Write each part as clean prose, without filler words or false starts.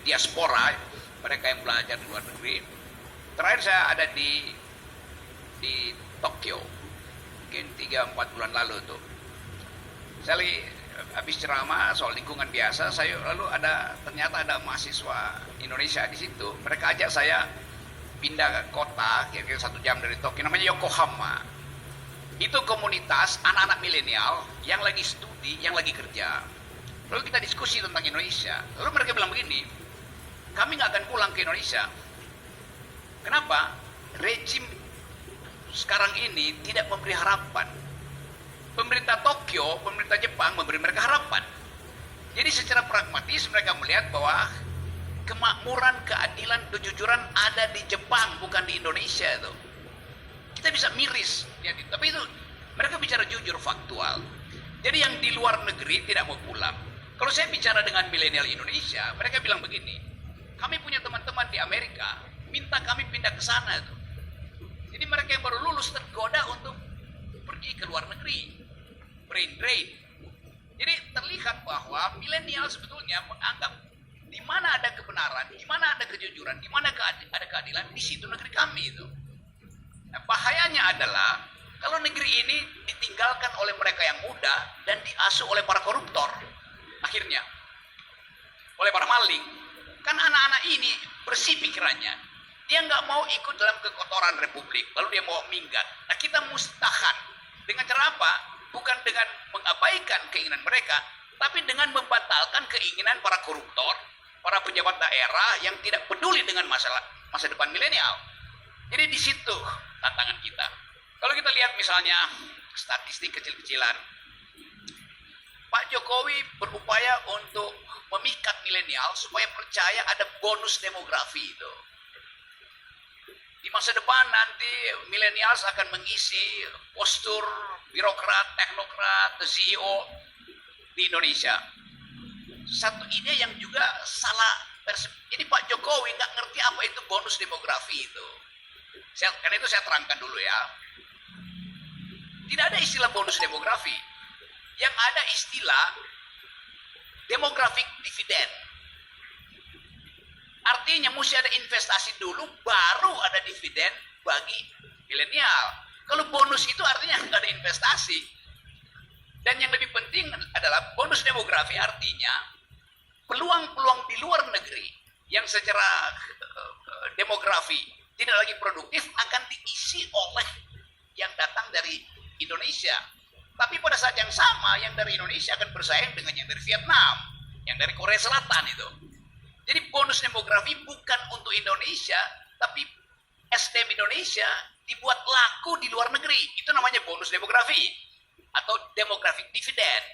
diaspora, mereka yang belajar di luar negeri. Terakhir saya ada di Tokyo, mungkin 3-4 bulan lalu tuh. Saya lagi habis ceramah soal lingkungan biasa, lalu ternyata ada mahasiswa Indonesia di situ. Mereka ajak saya pindah ke kota kira-kira 1 jam dari Tokyo, namanya Yokohama. Itu komunitas anak-anak milenial yang lagi studi, yang lagi kerja. Lalu kita diskusi tentang Indonesia. Lalu mereka bilang begini, kami nggak akan pulang ke Indonesia. Kenapa? Rejim sekarang ini tidak memberi harapan. Pemerintah Tokyo, pemerintah Jepang memberi mereka harapan. Jadi secara pragmatis mereka melihat bahwa kemakmuran, keadilan, kejujuran ada di Jepang, bukan di Indonesia itu. Kita bisa miris, ya, tapi itu mereka bicara jujur, faktual. Jadi yang di luar negeri tidak mau pulang. Kalau saya bicara dengan milenial Indonesia, mereka bilang begini, kami punya teman-teman di Amerika, minta kami pindah ke sana tuh. Jadi mereka yang baru lulus tergoda untuk pergi ke luar negeri, brain drain. Jadi terlihat bahwa milenial sebetulnya menganggap di mana ada kebenaran, di mana ada kejujuran, di mana ada keadilan, di situ negeri kami itu. Nah, bahayanya adalah kalau negeri ini ditinggalkan oleh mereka yang muda dan diasuh oleh para koruptor, akhirnya oleh para maling. Kan anak-anak ini bersih pikirannya, dia nggak mau ikut dalam kekotoran republik, lalu dia mau minggat. Nah, kita mustahan dengan cara apa? Bukan dengan mengabaikan keinginan mereka, tapi dengan membatalkan keinginan para koruptor, para pejabat daerah yang tidak peduli dengan masa depan milenial. Jadi di situ tantangan kita. Kalau kita lihat misalnya statistik kecil-kecilan, Pak Jokowi berupaya untuk memikat milenial supaya percaya ada bonus demografi itu. Di masa depan nanti milenials akan mengisi postur birokrat, teknokrat, CEO di Indonesia. Satu ide yang juga salah. Jadi Pak Jokowi nggak ngerti apa itu bonus demografi itu. Karena itu saya terangkan dulu ya. Tidak ada istilah bonus demografi. Yang ada istilah demographic dividend. Artinya mesti ada investasi dulu, baru ada dividen bagi milenial. Kalau bonus itu artinya nggak ada investasi. Dan yang lebih penting adalah bonus demografi artinya peluang-peluang di luar negeri yang secara demografi tidak lagi produktif akan diisi oleh yang datang dari Indonesia. Tapi pada saat yang sama yang dari Indonesia akan bersaing dengan yang dari Vietnam, yang dari Korea Selatan itu. Jadi bonus demografi bukan untuk Indonesia, tapi SDM Indonesia dibuat laku di luar negeri. Itu namanya bonus demografi atau demographic dividend.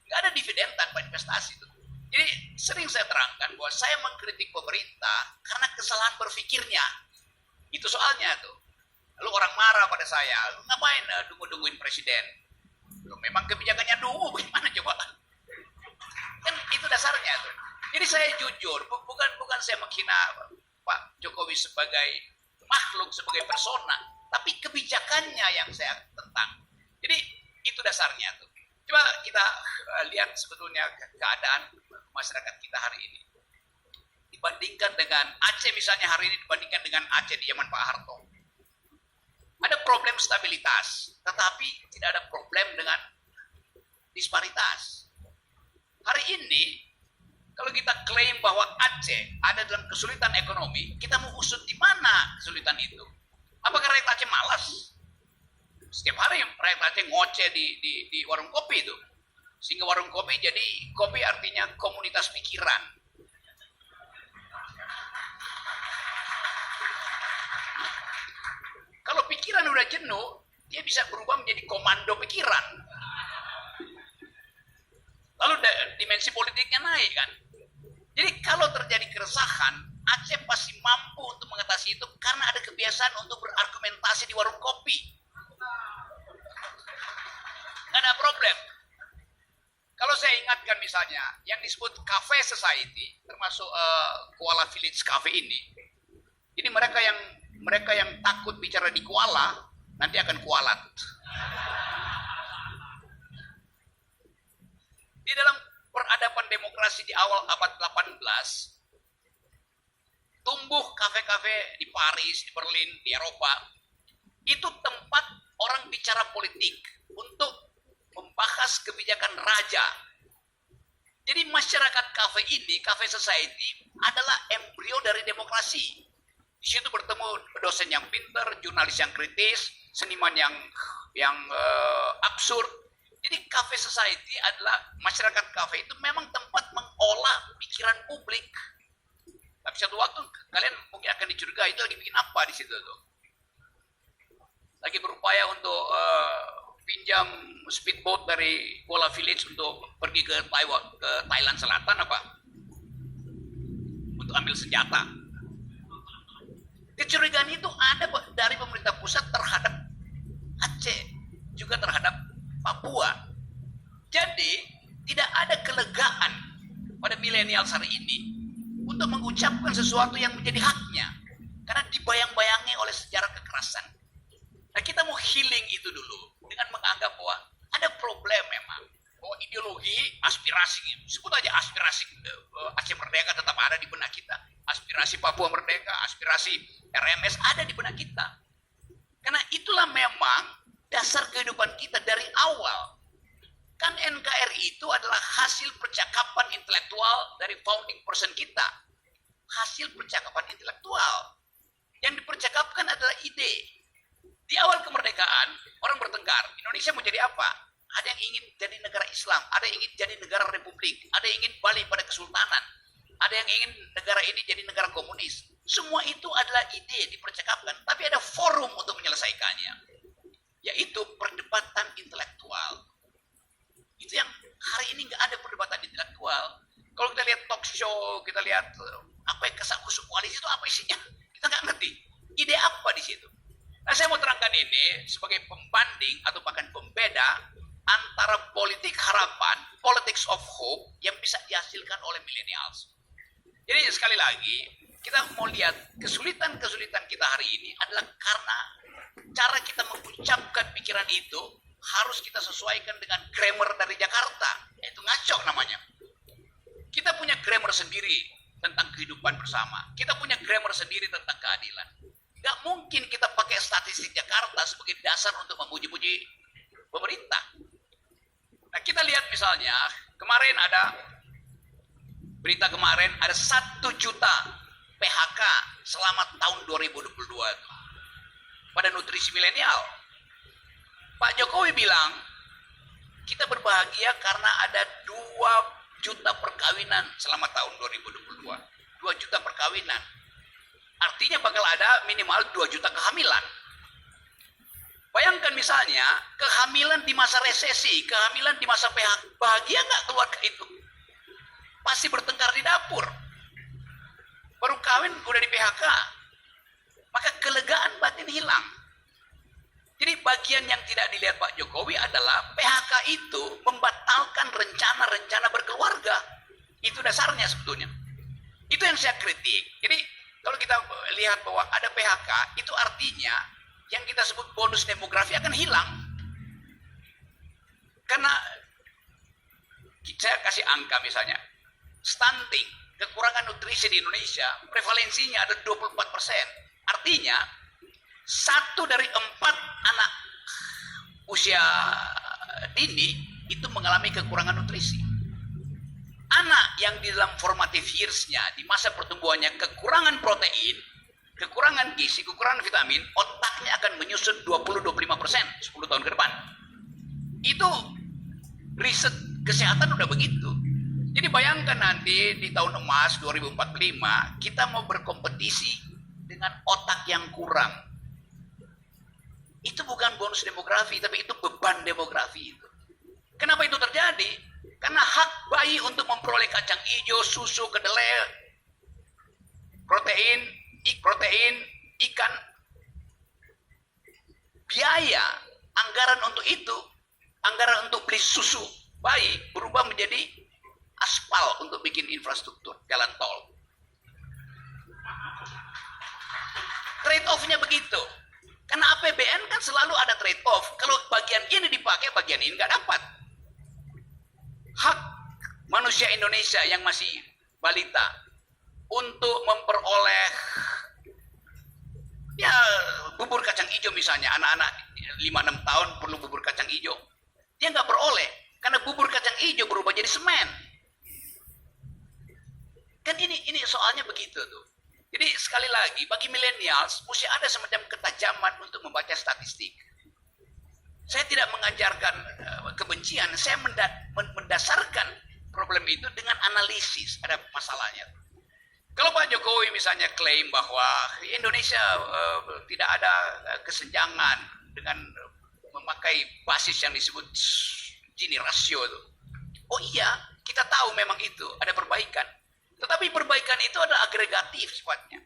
Nggak ada dividen tanpa investasi itu. Jadi sering saya terangkan bahwa saya mengkritik pemerintah karena kesalahan berpikirnya. Itu soalnya tuh. Lalu orang marah pada saya, ngapain dungu-dunguin presiden? Loh, memang kebijakannya dungu, bagaimana coba? Kan itu dasarnya tuh. Jadi saya jujur, bukan saya menghina Pak Jokowi sebagai makhluk, sebagai persona, tapi kebijakannya yang saya tentang. Jadi itu dasarnya tuh. Coba kita lihat sebetulnya keadaan masyarakat kita hari ini. Dibandingkan dengan Aceh misalnya hari ini, dibandingkan dengan Aceh di zaman Pak Harto. Ada problem stabilitas, tetapi tidak ada problem dengan disparitas. Hari ini, kalau kita klaim bahwa Aceh ada dalam kesulitan ekonomi, kita mau usut di mana kesulitan itu? Apakah rakyat Aceh malas? Setiap hari rakyat Aceh ngoceh di warung kopi itu. Sehingga warung kopi jadi, kopi artinya komunitas pikiran. Kalau pikiran udah jenuh, dia bisa berubah menjadi komando pikiran. Lalu dimensi politiknya naik kan. Jadi kalau terjadi keresahan, Aceh pasti mampu untuk mengatasi itu karena ada kebiasaan untuk berargumentasi di warung kopi. Nggak ada problem. Kalau saya ingatkan misalnya, yang disebut Cafe Society, termasuk Kuala Village Cafe ini mereka yang takut bicara di Kuala, nanti akan kualat. Di dalam peradaban demokrasi di awal abad 18, tumbuh kafe-kafe di Paris, di Berlin, di Eropa. Itu tempat orang bicara politik untuk membahas kebijakan raja. Jadi masyarakat kafe ini, cafe society adalah embrio dari demokrasi. Di situ bertemu dosen yang pintar, jurnalis yang kritis, seniman yang absurd. Jadi cafe society adalah masyarakat kafe itu memang tempat mengolah pikiran publik. Tapi satu waktu kalian mungkin akan dicurigai itu lagi bikin apa di situ tuh. Lagi berupaya untuk pinjam speedboat dari Kuala Village untuk pergi ke Taiwan, ke Thailand Selatan apa? Untuk ambil senjata. Kecurigaan itu ada dari pemerintah pusat terhadap Aceh, juga terhadap Papua. Jadi tidak ada kelegaan pada milenial hari ini untuk mengucapkan sesuatu yang menjadi haknya, karena dibayang-bayangi oleh sejarah kekerasan. Nah, kita mau healing itu dulu dengan menganggap bahwa ada problem memang, bahwa ideologi, aspirasi, sebut aja aspirasi Aceh Merdeka tetap ada di benak kita, aspirasi Papua Merdeka, aspirasi RMS ada di benak kita, karena itulah memang dasar kehidupan kita dari awal. Kan NKRI itu adalah hasil percakapan intelektual dari founding person kita, hasil percakapan intelektual. Yang dipercakapkan adalah ide. Di awal kemerdekaan, orang bertengkar, Indonesia mau jadi apa? Ada yang ingin jadi negara Islam, ada yang ingin jadi negara republik, ada yang ingin balik pada kesultanan, ada yang ingin negara ini jadi negara komunis. Semua itu adalah ide dipercakapkan, tapi ada forum untuk menyelesaikannya, yaitu perdebatan intelektual. Itu yang hari ini nggak ada perdebatan intelektual. Kalau kita lihat talk show, kita lihat apa yang kesakusuk koalisi itu apa isinya, kita nggak ngerti. Ide apa di situ? Nah, saya mau terangkan ini sebagai pembanding atau bahkan pembeda antara politik harapan, politics of hope yang bisa dihasilkan oleh millennials. Jadi sekali lagi, kita mau lihat kesulitan-kesulitan kita hari ini adalah karena cara kita mengucapkan pikiran itu harus kita sesuaikan dengan grammar dari Jakarta, yaitu ngacok namanya. Kita punya grammar sendiri tentang kehidupan bersama. Kita punya grammar sendiri tentang keadilan. Gak mungkin kita pakai statistik Jakarta sebagai dasar untuk memuji-puji pemerintah. Nah, kita lihat misalnya, kemarin ada berita kemarin ada 1 juta PHK selama tahun 2022 pada nutrisi milenial. Pak Jokowi bilang, kita berbahagia karena ada 2 juta perkawinan selama tahun 2022. 2 juta perkawinan. Artinya bakal ada minimal 2 juta kehamilan. Bayangkan misalnya, kehamilan di masa resesi, kehamilan di masa PHK. Bahagia nggak keluarga itu? Pasti bertengkar di dapur. Baru kawin udah di PHK. Maka kelegaan batin hilang. Jadi bagian yang tidak dilihat Pak Jokowi adalah PHK itu membatalkan rencana-rencana berkeluarga. Itu dasarnya sebetulnya. Itu yang saya kritik. Jadi kalau kita lihat bahwa ada PHK, itu artinya yang kita sebut bonus demografi akan hilang. Karena saya kasih angka misalnya, stunting, kekurangan nutrisi di Indonesia, prevalensinya ada 24%. Artinya, 1 dari 4 anak usia dini itu mengalami kekurangan nutrisi. Anak yang di dalam formative years-nya, di masa pertumbuhannya kekurangan protein, kekurangan gizi, kekurangan vitamin, otaknya akan menyusut 20-25% 10 tahun ke depan. Itu riset kesehatan udah begitu. Jadi bayangkan nanti di tahun emas 2045 kita mau berkompetisi dengan otak yang kurang. Itu bukan bonus demografi, tapi itu beban demografi itu. Kenapa itu terjadi? Karena hak bayi untuk memperoleh kacang hijau, susu, kedelai, protein, ikan, biaya, anggaran untuk itu, anggaran untuk beli susu bayi berubah menjadi aspal untuk bikin infrastruktur, jalan tol. Trade off-nya begitu. Karena APBN kan selalu ada trade off. Kalau bagian ini dipakai, bagian ini nggak dapat. Hak manusia Indonesia yang masih balita untuk memperoleh ya bubur kacang hijau misalnya, anak-anak 5-6 tahun perlu bubur kacang hijau, dia nggak beroleh karena bubur kacang hijau berubah jadi semen. Kan ini soalnya begitu tuh. Jadi sekali lagi bagi millennials mesti ada semacam ketajaman untuk membaca statistik. Saya tidak mengajarkan kebencian, saya mendasarkan problem itu dengan analisis ada masalahnya. Kalau Pak Jokowi misalnya klaim bahwa Indonesia tidak ada kesenjangan dengan memakai basis yang disebut Gini rasio itu. Oh iya, kita tahu memang itu ada perbaikan. Tetapi perbaikan itu adalah agregatif sifatnya.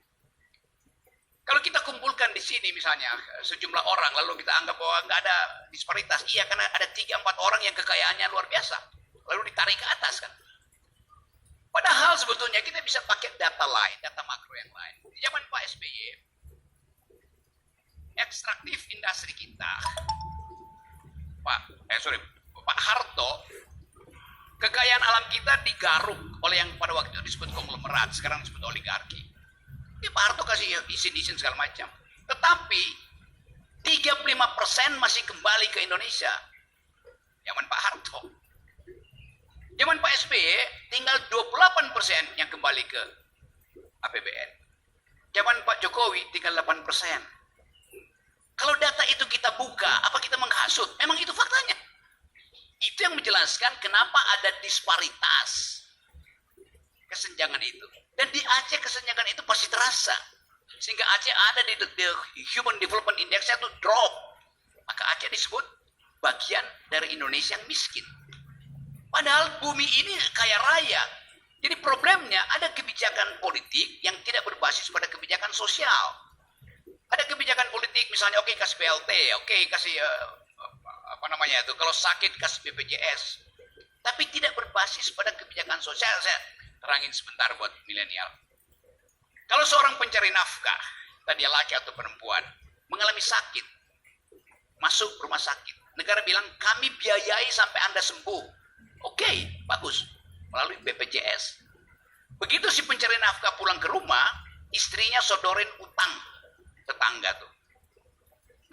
Kalau kita kumpulkan di sini misalnya sejumlah orang lalu kita anggap bahwa nggak ada disparitas, iya karena ada 3-4 orang yang kekayaannya luar biasa, lalu ditarik ke atas kan. Padahal sebetulnya kita bisa pakai data lain, data makro yang lain. Di zaman Pak SBY, ekstraktif industri kita, Pak Harto, kekayaan alam kita digaruk oleh yang pada waktu itu disebut konglomerat, sekarang disebut oligarki. Ini Pak Harto kasih izin segala macam. Tetapi 35% masih kembali ke Indonesia. Zaman Pak Harto. Zaman Pak SBY tinggal 28% yang kembali ke APBN. Zaman Pak Jokowi tinggal 8%. Kalau data itu kita buka, apa kita menghasut? Memang itu faktanya. Itu yang menjelaskan kenapa ada disparitas kesenjangan itu. Dan di Aceh kesenjangan itu pasti terasa. Sehingga Aceh ada di Human Development Index-nya itu drop. Maka Aceh disebut bagian dari Indonesia yang miskin. Padahal bumi ini kaya raya. Jadi problemnya ada kebijakan politik yang tidak berbasis pada kebijakan sosial. Ada kebijakan politik misalnya oke, kasih BLT, oke, kasih kalau sakit kasih BPJS. Tapi tidak berbasis pada kebijakan sosial. Saya terangin sebentar buat milenial. Kalau seorang pencari nafkah, tadi laki atau perempuan, mengalami sakit, masuk rumah sakit, negara bilang kami biayai sampai Anda sembuh. Oke, bagus, melalui BPJS. Begitu si pencari nafkah pulang ke rumah, istrinya sodorin utang tetangga tuh.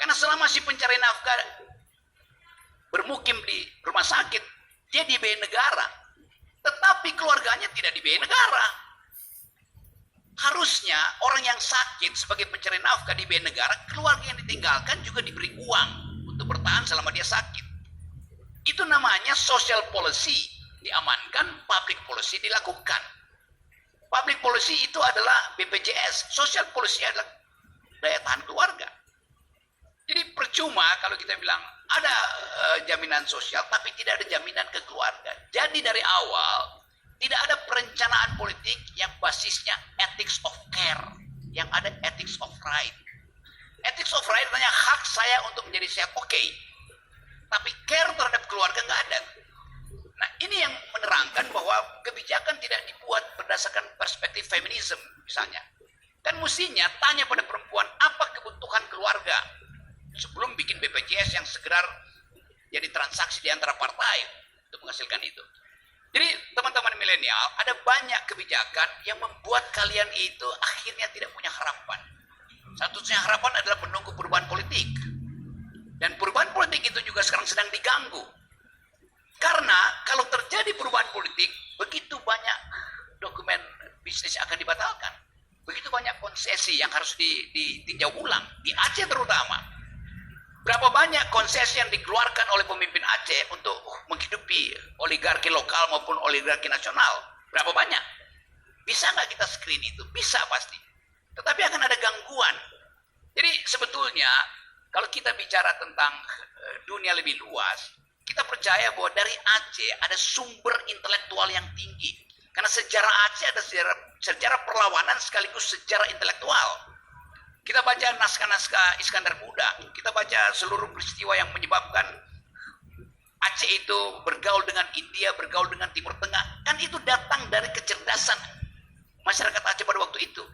Karena selama si pencari nafkah bermukim di rumah sakit, dia dibiayai negara. Tetapi keluarganya tidak dibiayai negara. Harusnya orang yang sakit sebagai pencari nafkah dibiayai negara, keluarga yang ditinggalkan juga diberi uang untuk bertahan selama dia sakit. Itu namanya social policy diamankan, public policy dilakukan. Public policy itu adalah BPJS, social policy adalah daya tahan keluarga. Jadi percuma kalau kita bilang ada jaminan sosial tapi tidak ada jaminan ke keluarga. Jadi dari awal tidak ada perencanaan politik yang basisnya ethics of care, yang ada ethics of right. Ethics of right artinya hak saya untuk menjadi sehat, oke. Tapi care terhadap keluarga nggak ada. Nah ini yang menerangkan bahwa kebijakan tidak dibuat berdasarkan perspektif feminisme misalnya. Dan mestinya tanya pada perempuan apa kebutuhan keluarga sebelum bikin BPJS yang segera jadi transaksi di antara partai untuk menghasilkan itu. Jadi teman-teman milenial, ada banyak kebijakan yang membuat kalian itu akhirnya tidak punya harapan. Satu-satunya harapan adalah menunggu perubahan politik. Dan perubahan politik itu juga sekarang sedang diganggu. Karena kalau terjadi perubahan politik, begitu banyak dokumen bisnis akan dibatalkan. Begitu banyak konsesi yang harus ditinjau ulang, di Aceh terutama. Berapa banyak konsesi yang dikeluarkan oleh pemimpin Aceh untuk menghidupi oligarki lokal maupun oligarki nasional? Berapa banyak? Bisa nggak kita screen itu? Bisa pasti. Tetapi akan ada gangguan. Jadi sebetulnya kalau kita bicara tentang dunia lebih luas, kita percaya bahwa dari Aceh ada sumber intelektual yang tinggi. Karena sejarah Aceh ada sejarah perlawanan sekaligus sejarah intelektual. Kita baca naskah-naskah Iskandar Muda, kita baca seluruh peristiwa yang menyebabkan Aceh itu bergaul dengan India, bergaul dengan Timur Tengah. Kan itu datang dari kecerdasan masyarakat Aceh pada waktu itu.